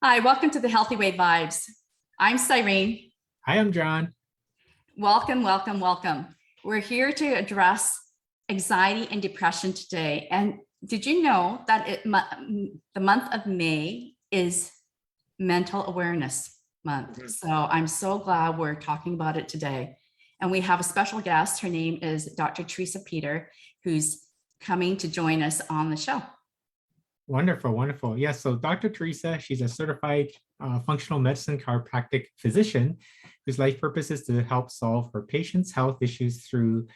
Hi, welcome to the Healthy Way Vibes. I'm Cyrene. Hi, I'm John. Welcome, welcome, welcome. We're here to address anxiety and depression today. And did you know that the month of May is Mental Awareness Month? So I'm so glad we're talking about it today. And we have a special guest. Her name is Dr. Theresa Peter, who's coming to join us on the show. Wonderful, wonderful. Yes, so Dr. Theresa, she's a certified functional medicine chiropractic physician whose life purpose is to help solve for patients' health issues through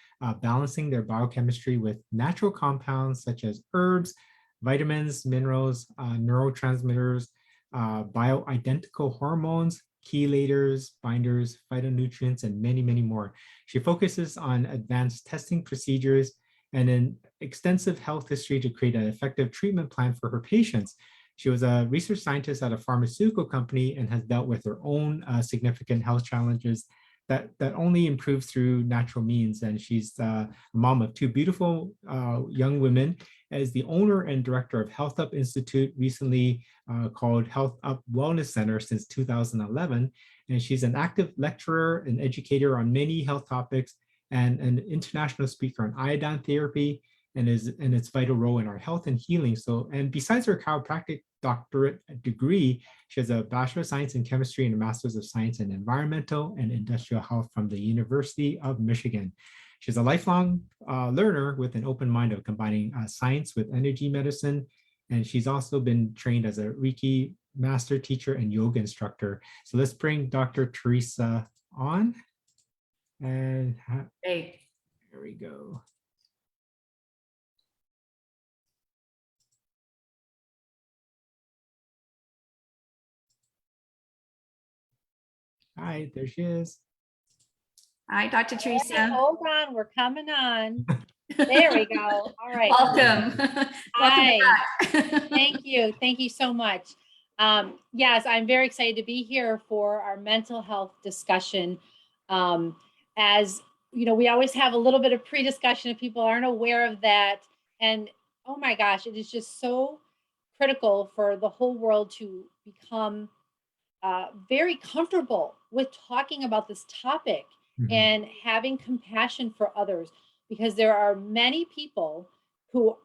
balancing their biochemistry with natural compounds such as herbs, vitamins, minerals, neurotransmitters, bioidentical hormones, chelators, binders, phytonutrients, and many, many more. She focuses on advanced testing procedures and an extensive health history to create an effective treatment plan for her patients. She was a research scientist at a pharmaceutical company and has dealt with her own significant health challenges that only improve through natural means. And she's a mom of two beautiful young women, as the owner and director of Health Up Institute, recently called Health Up Wellness Center since 2011. And she's an active lecturer and educator on many health topics, and an international speaker on iodine therapy and its vital role in our health and healing. So, and besides her chiropractic doctorate degree, she has a Bachelor of Science in Chemistry and a Master's of Science in Environmental and Industrial Health from the University of Michigan. She's a lifelong learner with an open mind of combining science with energy medicine. And she's also been trained as a Reiki master teacher and yoga instructor. So let's bring Dr. Theresa on. And Hey. Here we go. Hi, there she is. Hi, Dr. Theresa. Hey, hold on, we're coming on. There we go. All right. Welcome. Hi. Welcome Thank you so much. Yes, I'm very excited to be here for our mental health discussion. As you know, we always have a little bit of pre-discussion if people aren't aware of that. And oh my gosh, it is just so critical for the whole world to become very comfortable with talking about this topic and having compassion for others, because there are many people who,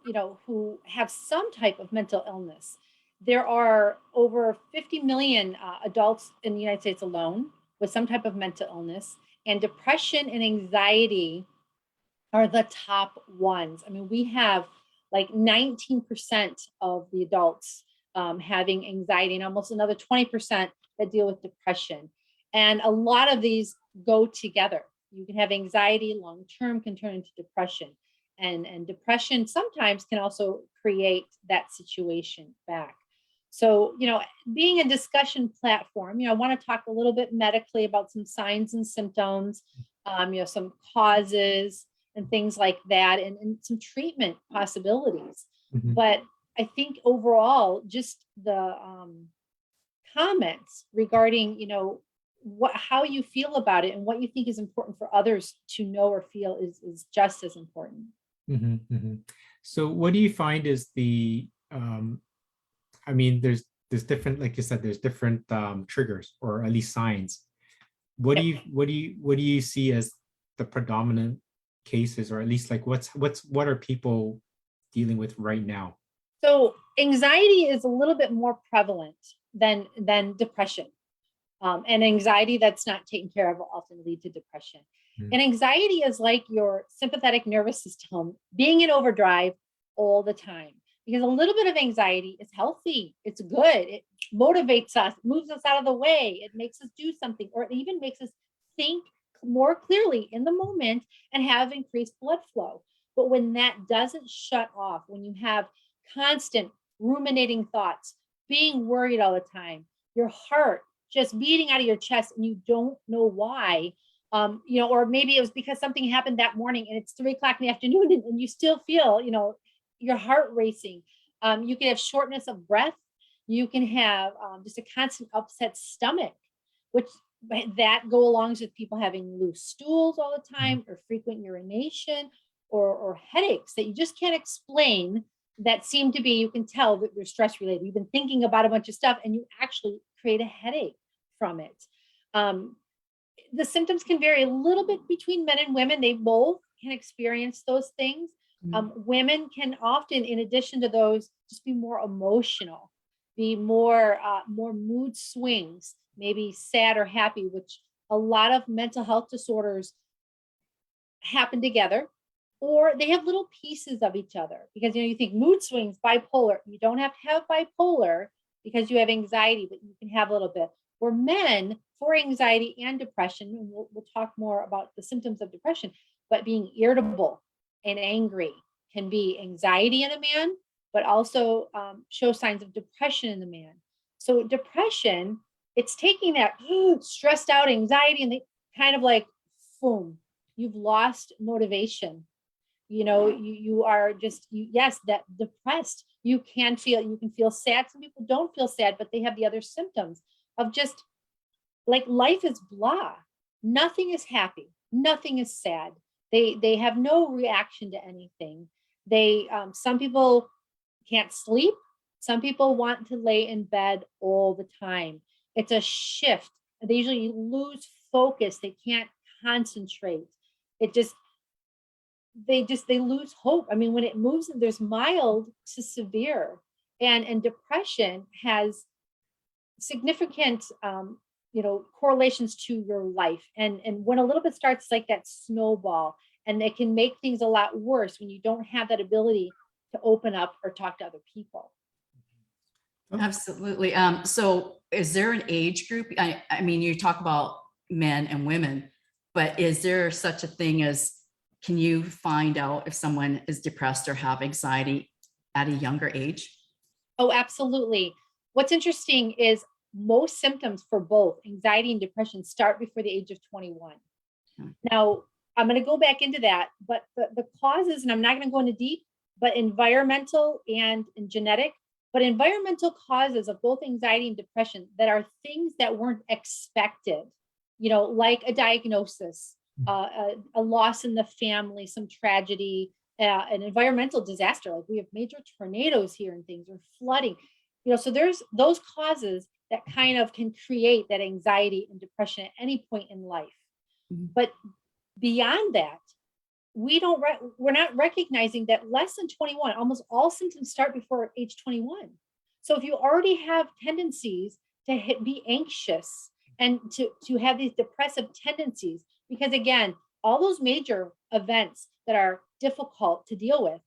who have some type of mental illness. There are over 50 million adults in the United States alone with some type of mental illness, and depression and anxiety are the top ones. I mean, we have like 19% of the adults having anxiety, and almost another 20% that deal with depression. And a lot of these go together. You can have anxiety long-term can turn into depression. And depression sometimes can also create that situation back. So, being a discussion platform, I want to talk a little bit medically about some signs and symptoms, some causes and things like that, and some treatment possibilities. But I think overall, just the comments regarding, how you feel about it and what you think is important for others to know or feel is just as important. So what do you find is the, there's different, like you said, there's different triggers, or at least signs. What do you see as the predominant cases, or at least like what are people dealing with right now? So anxiety is a little bit more prevalent than depression. And anxiety that's not taken care of will often lead to depression. And anxiety is like your sympathetic nervous system being in overdrive all the time, because a little bit of anxiety is healthy. It's good. It motivates us, moves us out of the way. It makes us do something, or it even makes us think more clearly in the moment and have increased blood flow. But when that doesn't shut off, when you have constant ruminating thoughts, being worried all the time, your heart just beating out of your chest and you don't know why, or maybe it was because something happened that morning and it's 3 o'clock in the afternoon and you still feel, your heart racing. You can have shortness of breath. You can have just a constant upset stomach, which that go along with people having loose stools all the time, or frequent urination, or headaches that you just can't explain that seem to be, you can tell that they're stress related. You've been thinking about a bunch of stuff and you actually create a headache from it. The symptoms can vary a little bit between men and women. They both can experience those things. Women can often, in addition to those, just be more emotional, be more mood swings, maybe sad or happy, which a lot of mental health disorders happen together, or they have little pieces of each other. Because you think mood swings, bipolar. You don't have to have bipolar because you have anxiety, but you can have a little bit. Where men, for anxiety and depression, and we'll talk more about the symptoms of depression, but being irritable and angry can be anxiety in a man, but also show signs of depression in the man. So depression, it's taking that stressed out anxiety and they kind of like, boom, you've lost motivation. You are just, yes, that depressed. You can feel sad. Some people don't feel sad, but they have the other symptoms of just like life is blah. Nothing is happy. Nothing is sad. They have no reaction to anything. Some people can't sleep. Some people want to lay in bed all the time. It's a shift. They usually lose focus. They can't concentrate. They lose hope. I mean, when it moves, there's mild to severe, and depression has significant, correlations to your life. And when a little bit starts like that snowball, and it can make things a lot worse when you don't have that ability to open up or talk to other people. Absolutely. So is there an age group? I mean, you talk about men and women, but is there such a thing as, can you find out if someone is depressed or have anxiety at a younger age? Oh, absolutely. What's interesting is most symptoms for both anxiety and depression start before the age of 21. Now, I'm going to go back into that, but the causes, and I'm not going to go into deep, but environmental and genetic, but environmental causes of both anxiety and depression that are things that weren't expected, like a diagnosis, a loss in the family, some tragedy, an environmental disaster. Like we have major tornadoes here and things, or flooding, so there's those causes that kind of can create that anxiety and depression at any point in life. But beyond that, we're not recognizing that less than 21, almost all symptoms start before age 21. So if you already have tendencies to be anxious and to have these depressive tendencies, because again, all those major events that are difficult to deal with,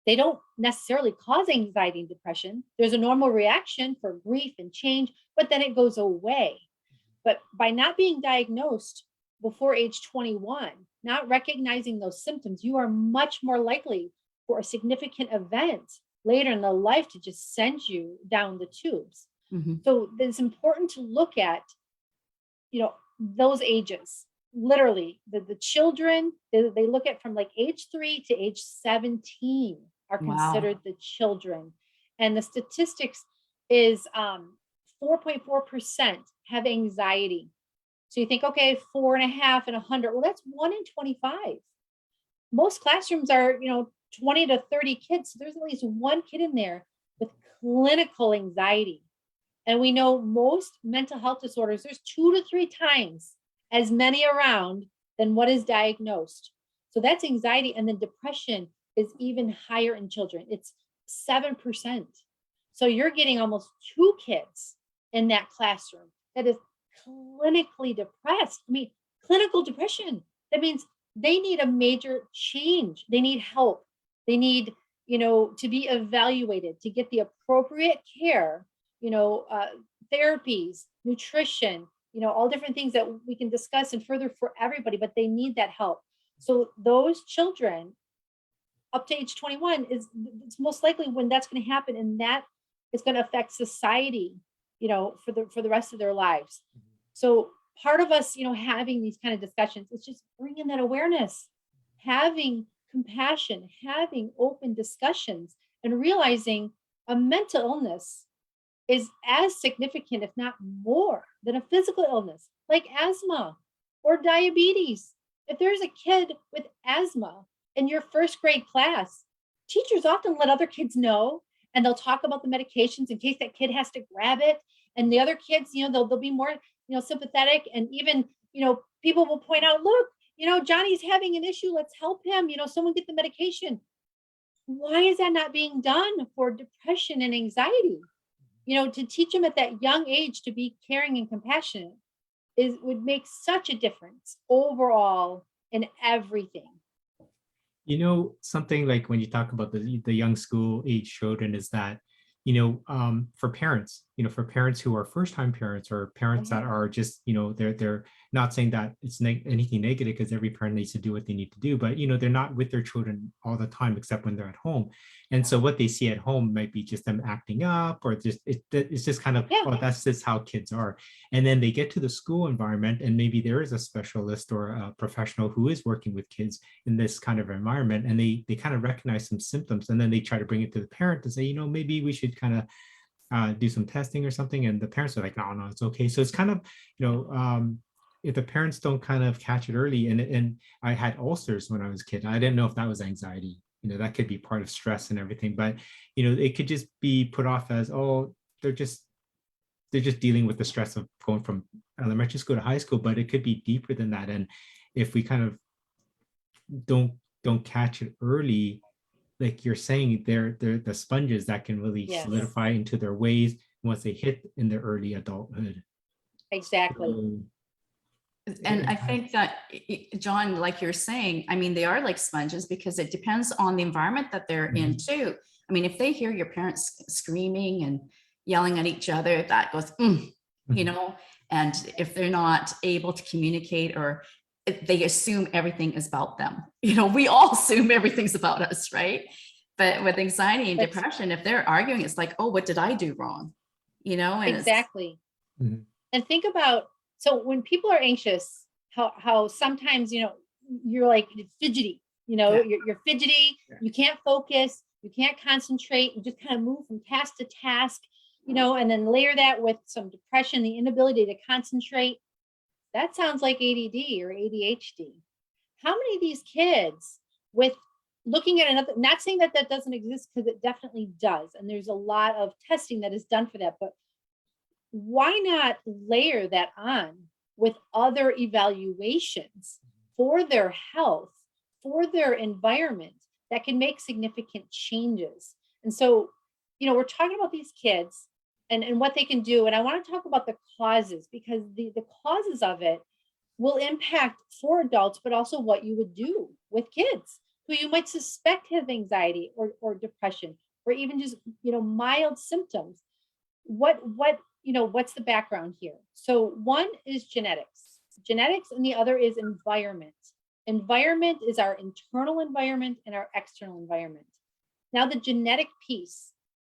they don't necessarily cause anxiety and depression. There's a normal reaction for grief and change, but then it goes away. But by not being diagnosed before age 21, not recognizing those symptoms, you are much more likely for a significant event later in the life to just send you down the tubes. So it's important to look at, those ages. Literally, the children, they look at from like age 3 to age 17 are considered the children. And the statistics is 4.4% have anxiety. So you think, okay, 4.5 and 100. Well, that's 1 in 25. Most classrooms are, 20 to 30 kids. So there's at least one kid in there with clinical anxiety. And we know most mental health disorders, there's 2 to 3 times as many around than what is diagnosed. So that's anxiety. And then depression is even higher in children. It's 7%. So you're getting almost 2 kids in that classroom that is clinically depressed. I mean, clinical depression. That means they need a major change. They need help. They need, to be evaluated, to get the appropriate care, therapies, nutrition, all different things that we can discuss and further for everybody, but they need that help. So those children up to age 21 it's most likely when that's going to happen, and that is going to affect society, for the rest of their lives. So part of us, having these kind of discussions, it's just bringing that awareness, having compassion, having open discussions, and realizing a mental illness is as significant, if not more, than a physical illness like asthma or diabetes. If there's a kid with asthma in your first grade class, teachers often let other kids know, and they'll talk about the medications in case that kid has to grab it. And the other kids, they'll be more, sympathetic. And even, people will point out, look, Johnny's having an issue. Let's help him. Someone get the medication. Why is that not being done for depression and anxiety? To teach them at that young age to be caring and compassionate would make such a difference overall in everything. Something like when you talk about the young school age children is that, for parents, for parents who are first-time parents or parents that are just, they're not saying that it's anything negative, because every parent needs to do what they need to do, but, they're not with their children all the time, except when they're at home. And so what they see at home might be just them acting up, or it's just kind of, oh, that's just how kids are. And then they get to the school environment, and maybe there is a specialist or a professional who is working with kids in this kind of environment, and they kind of recognize some symptoms, and then they try to bring it to the parent to say, maybe we should kind of do some testing or something. And the parents are like, no, it's okay. So it's kind of, if the parents don't kind of catch it early, and I had ulcers when I was a kid. I didn't know if that was anxiety. That could be part of stress and everything, but it could just be put off as, oh, they're just dealing with the stress of going from elementary school to high school, but it could be deeper than that. And if we kind of don't catch it early, like you're saying, they're the sponges that can really solidify into their ways once they hit in their early adulthood. Exactly. And I think that, John, like you're saying, I mean, they are like sponges, because it depends on the environment that they're in too. I mean, if they hear your parents screaming and yelling at each other, that goes, and if they're not able to communicate, or they assume everything is about them. We all assume everything's about us, right? But with anxiety and depression, if they're arguing, it's like, oh, what did I do wrong? And exactly. And think about, so when people are anxious, how sometimes, you're like fidgety, you're fidgety, you can't focus, you can't concentrate, you just kind of move from task to task, and then layer that with some depression, the inability to concentrate. That sounds like ADD or ADHD. How many of these kids with looking at another, not saying that doesn't exist, because it definitely does. And there's a lot of testing that is done for that, but why not layer that on with other evaluations for their health, for their environment, that can make significant changes? And so, we're talking about these kids and what they can do. And I want to talk about the causes, because the causes of it will impact for adults, but also what you would do with kids who you might suspect have anxiety or depression, or even just, mild symptoms. What's the background here? So one is genetics, and the other is environment. Environment is our internal environment and our external environment. Now, the genetic piece,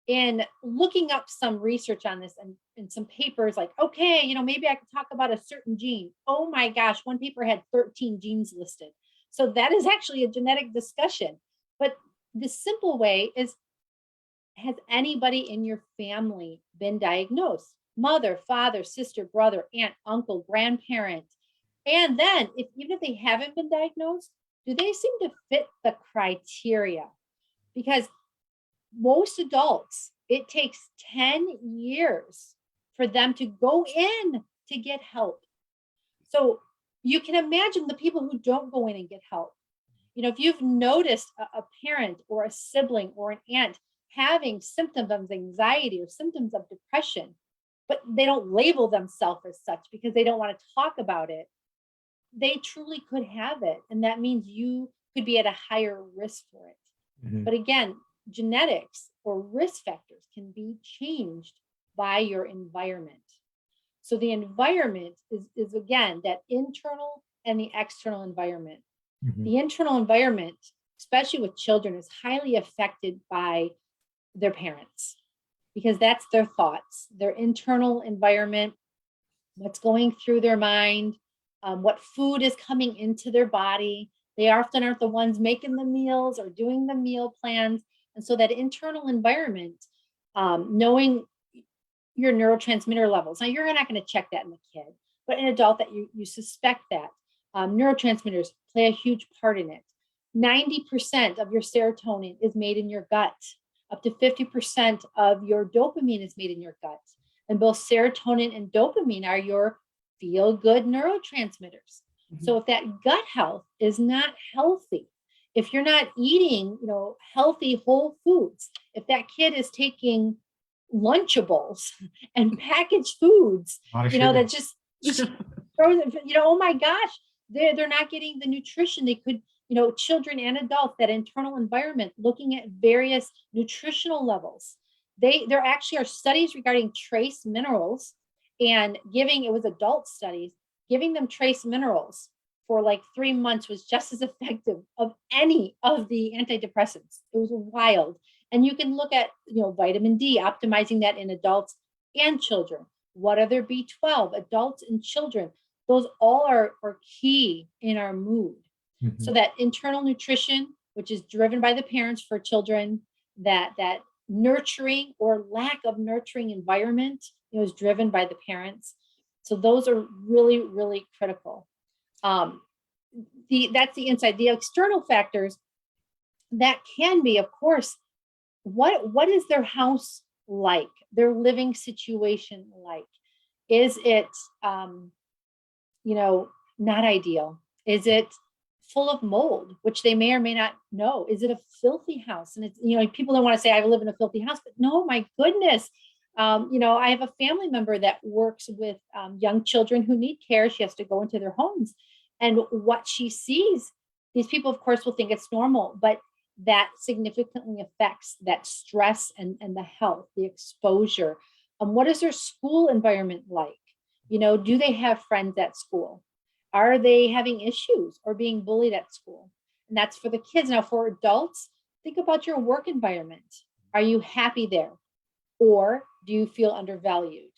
in looking up some research on this and some papers, like, okay, maybe I could talk about a certain gene. Oh my gosh, one paper had 13 genes listed. So that is actually a genetic discussion. But the simple way is, has anybody in your family been diagnosed? Mother, father, sister, brother, aunt, uncle, grandparent. And then even if they haven't been diagnosed, do they seem to fit the criteria? Because most adults, it takes 10 years for them to go in to get help. So you can imagine the people who don't go in and get help. If you've noticed a parent or a sibling or an aunt having symptoms of anxiety or symptoms of depression, but they don't label themselves as such because they don't want to talk about it, they truly could have it. And that means you could be at a higher risk for it. But again, genetics or risk factors can be changed by your environment. So the environment is again, that internal and the external environment. The internal environment, especially with children, is highly affected by their parents, because that's their thoughts, their internal environment, what's going through their mind, what food is coming into their body. They often aren't the ones making the meals or doing the meal plans. And so that internal environment, knowing your neurotransmitter levels. Now, you're not going to check that in the kid, but in adult that you suspect that neurotransmitters play a huge part in it. 90% of your serotonin is made in your gut. Up to 50% of your dopamine is made in your gut. And both serotonin and dopamine are your feel-good neurotransmitters. Mhm. So if that gut health is not healthy, if you're not eating, healthy whole foods, if that kid is taking Lunchables and packaged foods, A lot of sugar. that just frozen, oh my gosh, they're not getting the nutrition they could, children and adults, that internal environment, looking at various nutritional levels. There actually are studies regarding trace minerals, and it was adult studies, giving them trace minerals for like 3 months was just as effective of any of the antidepressants. It was wild. And you can look at, vitamin D, optimizing that in adults and children. What are their B12, adults and children? Those all are key in our mood. Mhm. So that internal nutrition, which is driven by the parents for children, that nurturing or lack of nurturing environment, is driven by the parents. So those are really, really critical. That's the inside. The external factors, that can be, of course, what is their house like, their living situation like? Is it not ideal? Is it full of mold, which they may or may not know? Is it a filthy house? And it's, people don't want to say I live in a filthy house, but no, my goodness. I have a family member that works with young children who need care. She has to go into their homes, and what she sees, these people, of course, will think it's normal, but that significantly affects that stress and the health, the exposure. What is their school environment like? Do they have friends at school? Are they having issues or being bullied at school? And that's for the kids. Now, for adults, think about your work environment. Are you happy there? Or do you feel undervalued?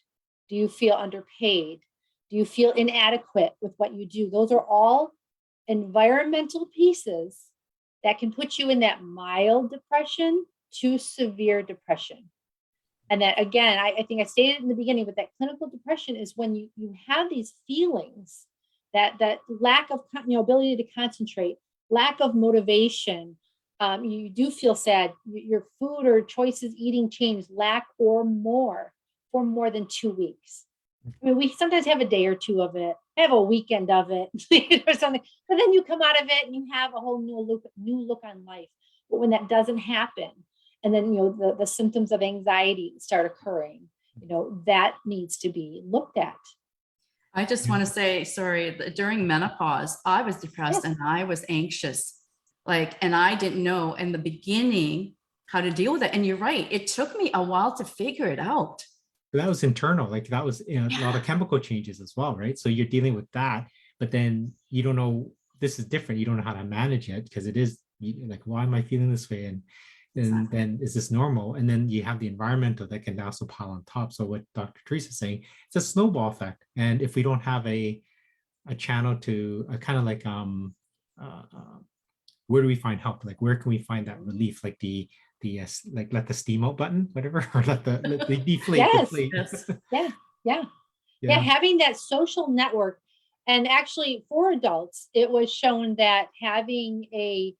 Do you feel underpaid? Do you feel inadequate with what you do? Those are all environmental pieces that can put you in that mild depression to severe depression. And that, again, I think I stated in the beginning, but that clinical depression is when you have these feelings, that lack of ability to concentrate, lack of motivation. You do feel sad. Your food or choices eating change, lack or more for more than 2 weeks. I mean, we sometimes have a day or two of it, have a weekend of it, or something, but then you come out of it and you have a whole new look on life. But when that doesn't happen, and then the symptoms of anxiety start occurring, that needs to be looked at. I just want to say, sorry, during menopause, I was depressed and I was anxious, and I didn't know in the beginning how to deal with it. And you're right, it took me a while to figure it out. That was internal, that was a lot of chemical changes as well, right? So you're dealing with that, but then you don't know, this is different. You don't know how to manage it because it is like, why am I feeling this way? And then is this normal? And then you have the environmental that can also pile on top. So what Dr. Theresa is saying, it's a snowball effect. And if we don't have a channel to kind of like, where do we find help? Like, where can we find that relief? Like like let the steam out button, whatever, or let the deflate. Yes. Deflate. Yes. Yeah. Having that social network. And actually for adults, it was shown that having a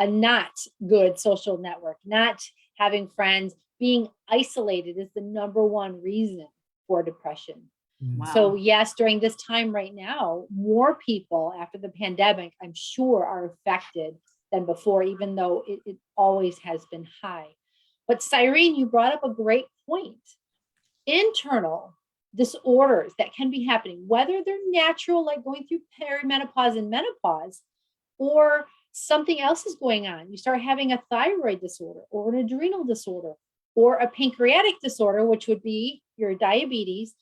not good social network, not having friends, being isolated is the number one reason for depression. Wow. So yes, during this time right now, more people after the pandemic, I'm sure, are affected than before, even though it always has been high. But Cyrene, you brought up a great point. Internal disorders that can be happening, whether they're natural, like going through perimenopause and menopause, or something else is going on. You start having a thyroid disorder or an adrenal disorder or a pancreatic disorder, which would be your diabetes,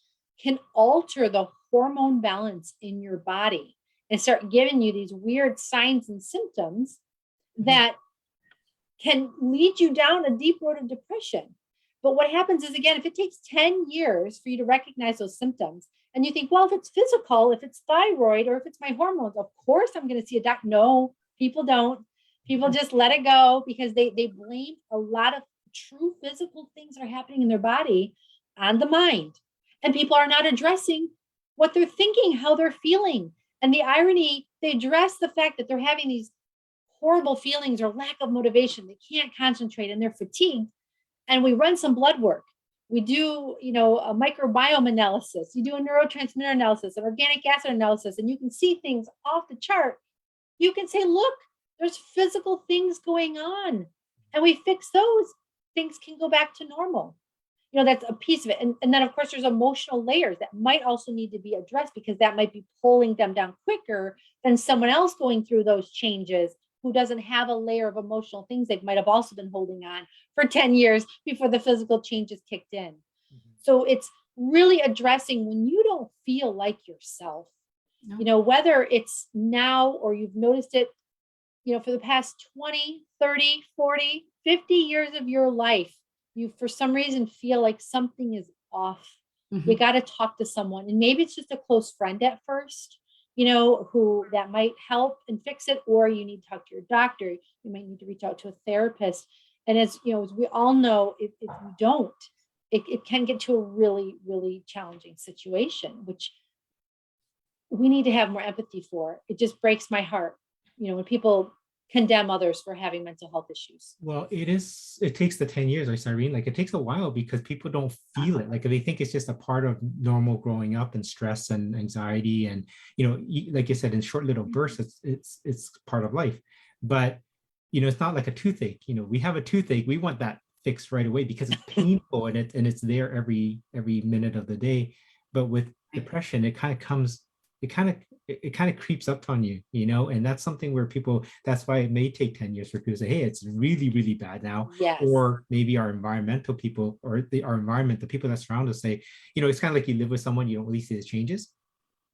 can alter the hormone balance in your body and start giving you these weird signs and symptoms that can lead you down a deep road of depression. But what happens is, again, if it takes 10 years for you to recognize those symptoms, and you think, well, if it's physical, if it's thyroid, or if it's my hormones, of course I'm going to see a doctor. No, people don't. People just let it go because they blame a lot of true physical things that are happening in their body on the mind. And people are not addressing what they're thinking, how they're feeling. And the irony, they address the fact that they're having these horrible feelings or lack of motivation. They can't concentrate and they're fatigued. And we run some blood work. We do, a microbiome analysis. You do a neurotransmitter analysis, an organic acid analysis, and you can see things off the chart. You can say, look, there's physical things going on. And we fix those, things can go back to normal. That's a piece of it. And then, of course, there's emotional layers that might also need to be addressed because that might be pulling them down quicker than someone else going through those changes who doesn't have a layer of emotional things they might have also been holding on for 10 years before the physical changes kicked in. Mm-hmm. So it's really addressing when you don't feel like yourself, whether it's now or you've noticed it, for the past 20, 30, 40, 50 years of your life, you for some reason feel like something is off. Mm-hmm. You got to talk to someone, and maybe it's just a close friend at first, who that might help and fix it, or you need to talk to your doctor. You might need to reach out to a therapist. And as we all know, if you don't, it can get to a really, really challenging situation, which we need to have more empathy for. It just breaks my heart, when people condemn others for having mental health issues. Well, it takes the 10 years, right, Cyrene? Like, it takes a while because people don't feel it. Like, they think it's just a part of normal growing up and stress and anxiety. And, like you said, in short little bursts, it's part of life. But, it's not like a toothache. We have a toothache. We want that fixed right away because it's painful and it's there every minute of the day. But with depression, it kind of creeps up on you, and that's something where that's why it may take 10 years for people to say, hey, it's really, really bad now. Yes. Or maybe our environmental people or our environment, the people that surround us say, it's kind of like you live with someone, you don't really see the changes,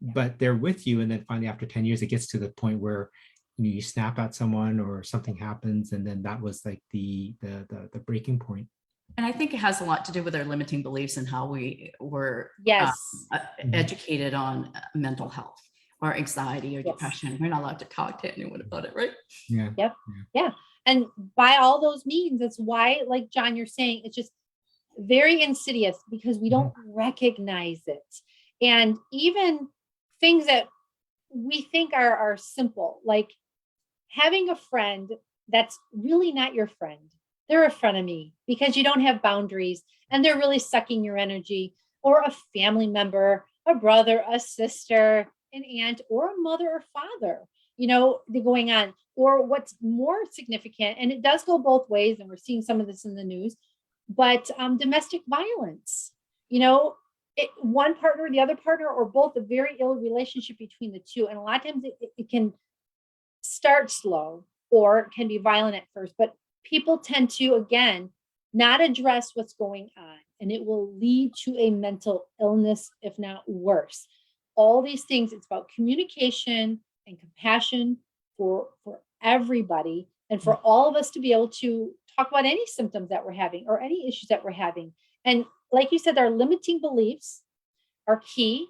but they're with you. And then finally, after 10 years, it gets to the point where you snap at someone or something happens. And then that was like the breaking point. And I think it has a lot to do with our limiting beliefs and how we were educated on mental health or anxiety or depression. We're not allowed to talk to anyone about it, right? Yeah. Yep. Yeah. And by all those means, that's why, like John, you're saying, it's just very insidious because we don't recognize it. And even things that we think are simple, like having a friend that's really not your friend. They're a frenemy because you don't have boundaries and they're really sucking your energy, or a family member, a brother, a sister, an aunt, or a mother or father, they're going on. Or what's more significant, and it does go both ways, and we're seeing some of this in the news, but domestic violence, one partner, the other partner, or both, a very ill relationship between the two. And a lot of times it can start slow or can be violent at first, but people tend to, again, not address what's going on, and it will lead to a mental illness, if not worse. All these things, it's about communication and compassion for everybody, and for all of us to be able to talk about any symptoms that we're having or any issues that we're having. And like you said, our limiting beliefs are key.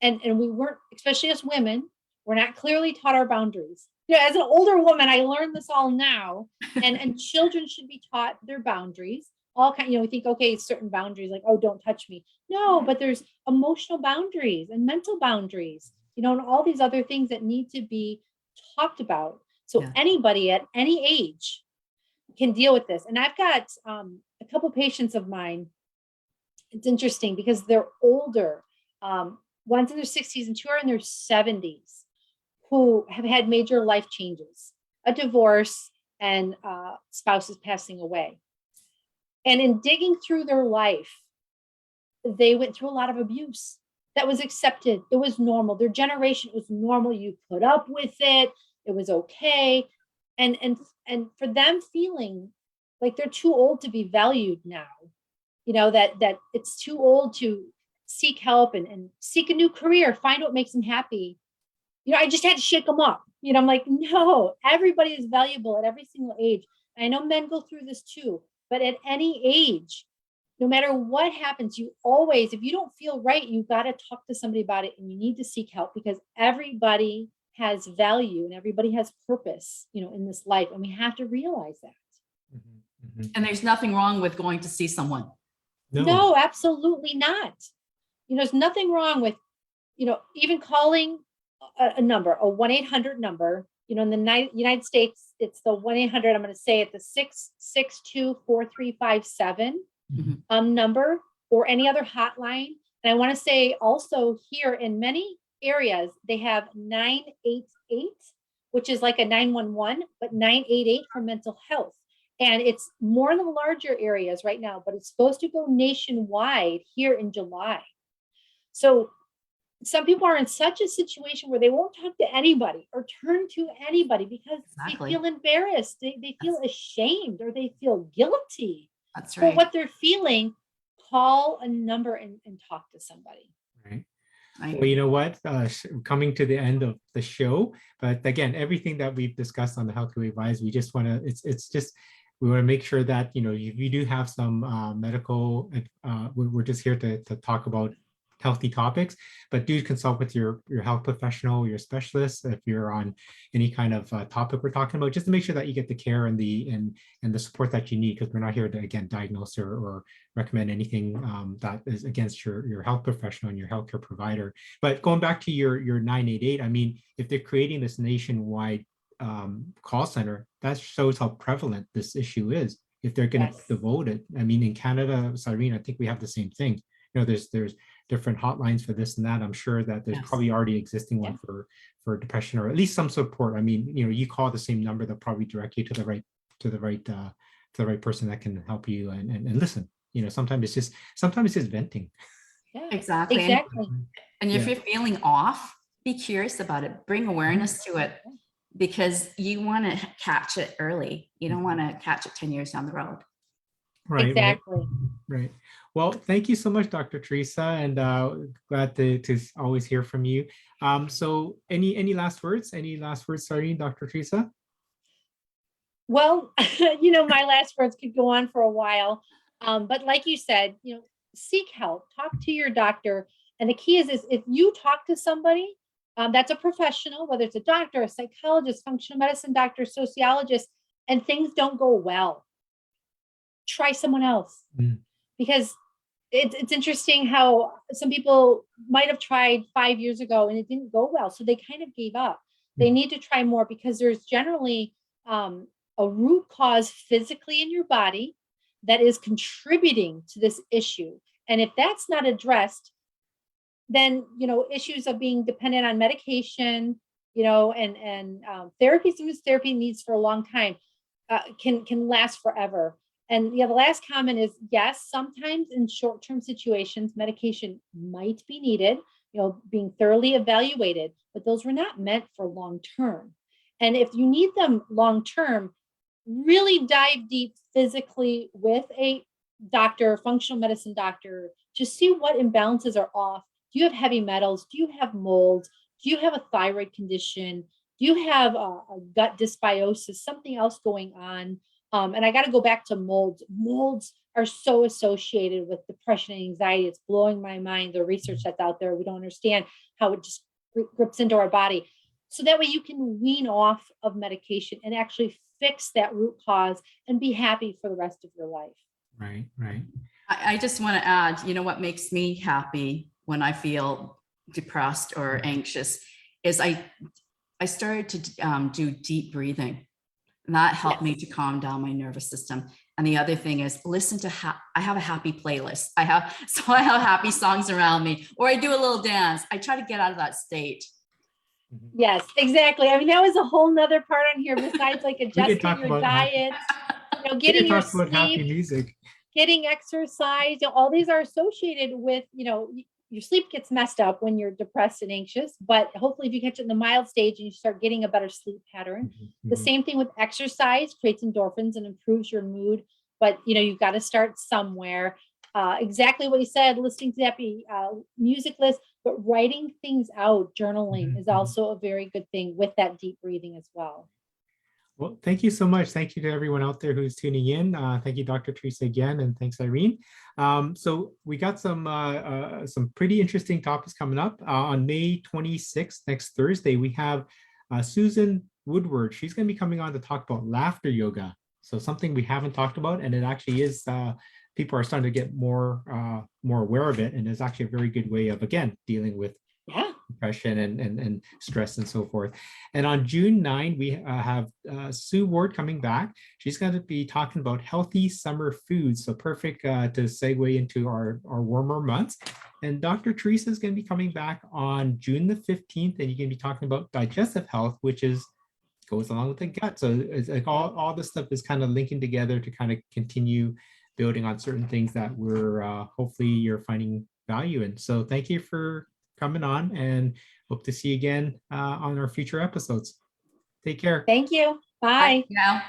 And we weren't, especially as women, we're not clearly taught our boundaries. As an older woman, I learned this all now, and children should be taught their boundaries. All kind, we think, okay, certain boundaries, like, oh, don't touch me. No, but there's emotional boundaries and mental boundaries, and all these other things that need to be talked about. So anybody at any age can deal with this. And I've got a couple patients of mine. It's interesting because they're older. One's in their 60s and two are in their 70s, who have had major life changes, a divorce, and spouses passing away. And in digging through their life, they went through a lot of abuse that was accepted. It was normal. Their generation, it was normal. You put up with it. It was okay. And for them feeling like they're too old to be valued now, that it's too old to seek help and seek a new career, find what makes them happy. I just had to shake them up. I'm like, no, everybody is valuable at every single age. And I know men go through this too, but at any age, no matter what happens, you always, if you don't feel right, you got to talk to somebody about it, and you need to seek help, because everybody has value and everybody has purpose, in this life. And we have to realize that. Mm-hmm. Mm-hmm. And there's nothing wrong with going to see someone. No, absolutely not. There's nothing wrong with, even calling a number, a 1-800 number, in the United States, it's the 1-800, I'm going to say it, the 662-4357 number, or any other hotline. And I want to say also here in many areas, they have 988, which is like a 911, but 988 for mental health. And it's more in the larger areas right now, but it's supposed to go nationwide here in July. So some people are in such a situation where they won't talk to anybody or turn to anybody because they feel embarrassed. They feel ashamed, or they feel guilty for what they're feeling. Call a number and talk to somebody. Right. Well, you know what? Coming to the end of the show, but again, everything that we've discussed on the Health Way Advice, we just want to, we want to make sure that, if you do have some medical, we're just here to talk about healthy topics, but do consult with your health professional, your specialist, if you're on any kind of topic we're talking about, just to make sure that you get the care and the support that you need, because we're not here to, again, diagnose or recommend anything that is against your health professional and your healthcare provider. But going back to your 988, I mean, if they're creating this nationwide call center, that shows how prevalent this issue is. If they're going to devote it, I mean, in Canada, Cyrene, I think we have the same thing. There's different hotlines for this and that. I'm sure that there's probably already existing one for depression, or at least some support. I mean, you call the same number, they'll probably direct you to the right person that can help you and listen. Sometimes it's just venting. Yeah, exactly. And if you're feeling off, be curious about it. Bring awareness to it, because you want to catch it early. You don't want to catch it 10 years down the road. Right. Exactly. Right. Well, thank you so much, Dr. Theresa, and glad to always hear from you. So any last words? Any last words, Cyrene, Dr. Theresa? Well, my last words could go on for a while. But like you said, seek help, talk to your doctor. And the key is if you talk to somebody that's a professional, whether it's a doctor, a psychologist, functional medicine doctor, sociologist, and things don't go well, try someone else. Because it's interesting how some people might have tried 5 years ago and it didn't go well, so they kind of gave up. They need to try more, because there's generally a root cause physically in your body that is contributing to this issue. And if that's not addressed, then issues of being dependent on medication, and therapy, some of this therapy needs for a long time, can last forever. And the last comment is, yes, sometimes in short-term situations, medication might be needed, being thoroughly evaluated, but those were not meant for long-term. And if you need them long-term, really dive deep physically with a doctor, functional medicine doctor, to see what imbalances are off. Do you have heavy metals? Do you have mold? Do you have a thyroid condition? Do you have a gut dysbiosis, something else going on? And I got to go back to molds. Molds are so associated with depression and anxiety. It's blowing my mind, the research that's out there. We don't understand how it just grips into our body. So that way you can wean off of medication and actually fix that root cause and be happy for the rest of your life. Right. I just want to add, what makes me happy when I feel depressed or anxious is I started to do deep breathing. And that helped me to calm down my nervous system. And the other thing is listen to, I have a happy playlist. I have happy songs around me, or I do a little dance. I try to get out of that state. Yes, exactly. I mean, that was a whole nother part on here besides like adjusting your diet, getting your sleep, happy music, getting exercise. All these are associated with, your sleep gets messed up when you're depressed and anxious, but hopefully if you catch it in the mild stage and you start getting a better sleep pattern. The same thing with exercise, creates endorphins and improves your mood, but you've got to start somewhere. Exactly what you said, listening to that music list, but writing things out, journaling is also a very good thing with that deep breathing as well. Well, thank you so much. Thank you to everyone out there who's tuning in. Thank you, Dr. Theresa, again, and thanks, Irene. So we got some pretty interesting topics coming up. On May 26th, next Thursday, we have Susan Woodward. She's going to be coming on to talk about laughter yoga. So something we haven't talked about, and it actually is, people are starting to get more aware of it, and it's actually a very good way of, again, dealing with depression and stress and so forth. And on June 9, we have Sue Ward coming back. She's going to be talking about healthy summer foods. So perfect to segue into our warmer months. And Dr. Theresa is going to be coming back on June the 15th, and you're going to be talking about digestive health, which goes along with the gut. So it's like all this stuff is kind of linking together to kind of continue building on certain things that we're hopefully you're finding value in. So thank you for coming on, and hope to see you again on our future episodes. Take care. Thank you. Bye Bye. now.